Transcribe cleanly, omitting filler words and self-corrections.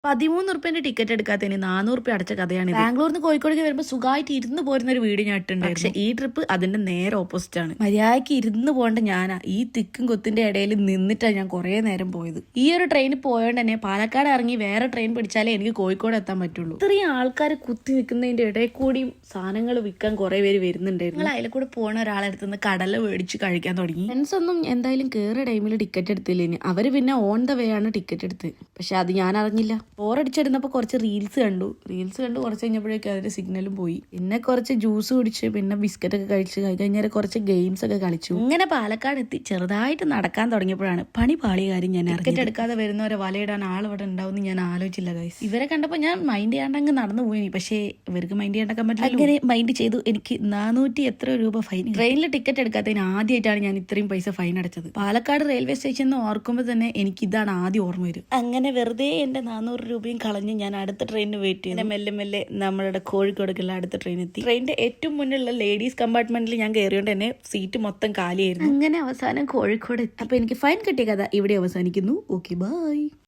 13 ticket എടുക്കാത്തതിന് 400 അടച്ച കഥയാണ്. ബാംഗ്ലൂരിൽ നിന്ന് കോഴിക്കോടേക്ക് വരുമ്പോൾ സുഖമായിട്ട് ഇരുന്ന് പോരുന്ന ഒരു വീഡിയോ ഞാൻ ഇട്ടുണ്ട്. പക്ഷെ ഈ ട്രിപ്പ് അതിന്റെ നേരെ ഓപ്പോസിറ്റ് ആണ്. മര്യാദയ്ക്ക് ഇരുന്ന് പോകേണ്ട ഞാനാ ഈ തിക്കും കൊത്തിന്റെ ഇടയിൽ നിന്നിട്ടാണ് ഞാൻ കുറെ നേരം പോയത്. ഈ ഒരു ട്രെയിനിൽ പോയോണ്ട് തന്നെ പാലക്കാട് ഇറങ്ങി വേറെ ട്രെയിൻ പിടിച്ചാലേ എനിക്ക് കോഴിക്കോട് എത്താൻ പറ്റുള്ളൂ. ഇത്രയും ആൾക്കാർ കുത്തി നിൽക്കുന്നതിന്റെ ഇടയിൽ കൂടിയും സാധനങ്ങൾ വിൽക്കാൻ കുറെ പേര് വരുന്നുണ്ടായിരുന്നു. ഞങ്ങൾ അതിൽ കൂടെ പോണ ഒരാളെടുത്ത് നിന്ന് കടല മേടിച്ച് കഴിക്കാൻ തുടങ്ങി. ഫ്രണ്ട്സ് ഒന്നും എന്തായാലും കയറിയ ടൈമിൽ ടിക്കറ്റ് എടുത്തില്ല. അവര് പിന്നെ ഓൺ ദ വേ ആണ് ടിക്കറ്റ് എടുത്ത്. പക്ഷെ അത് ഞാൻ അറിഞ്ഞില്ല. ബോറടിച്ചിരുന്നപ്പോൾ കുറച്ച് റീൽസ് കണ്ടു കുറച്ച് കഴിഞ്ഞപ്പോഴേക്കും അതിന്റെ സിഗ്നലും പോയി. പിന്നെ കുറച്ച് ജ്യൂസ് കുടിച്ച് പിന്നെ ബിസ്ക്കറ്റ് ഒക്കെ കഴിച്ച് കഴിഞ്ഞാൽ കുറച്ച് ഗെയിംസ് ഒക്കെ കളിച്ചു. ഇങ്ങനെ പാലക്കാട് എത്തി ചെറുതായിട്ട് നടക്കാൻ തുടങ്ങിയപ്പോഴാണ് പണി പാളിയ കാര്യം ഞാൻ ടിക്കറ്റ് എടുക്കാതെ വരുന്നവരെ വലയിടാൻ ആളിവിടെ ഉണ്ടാവും ഞാൻ ആലോചിച്ചില്ല ഗൈസ്. ഇവരെ കണ്ടപ്പോൾ ഞാൻ മൈൻഡ് ചെയ്യാണ്ടങ്ങ് നടന്നു പോയി. പക്ഷേ ഇവർക്ക് മൈൻഡ് ചെയ്യാണ്ടൊക്കെ പറ്റില്ല. അങ്ങനെ മൈൻഡ് ചെയ്തു. എനിക്ക് 400 എത്ര രൂപ ഫൈൻ. ട്രെയിനിൽ ടിക്കറ്റ് എടുക്കാത്തതിന് ആദ്യമായിട്ടാണ് ഞാൻ ഇത്രയും പൈസ ഫൈൻ അടച്ചത്. പാലക്കാട് റെയിൽവേ സ്റ്റേഷൻ ഓർക്കുമ്പോൾ തന്നെ എനിക്ക് ഇതാണ് ആദ്യം ഓർമ്മ വരും. അങ്ങനെ വെറുതെ എന്റെ 400 രൂപയും കളഞ്ഞ് ഞാൻ അടുത്ത ട്രെയിനിന് വെയിറ്റ് ചെയ്തു. മെല്ലെ മെല്ലെ നമ്മളുടെ കോഴിക്കോടേക്കുള്ള അടുത്ത ട്രെയിൻ എത്തി. ട്രെയിനിന്റെ ഏറ്റവും മുന്നിലുള്ള ലേഡീസ് കമ്പാർട്ട്മെന്റിൽ ഞാൻ കയറിയോണ്ട് തന്നെ സീറ്റ് മൊത്തം കാലിയായിരുന്നു. അങ്ങനെ അവസാനം കോഴിക്കോട് എത്തി. അപ്പൊ എനിക്ക് ഫൈൻ കിട്ടിയ കഥ ഇവിടെ അവസാനിക്കുന്നു. Okay bye.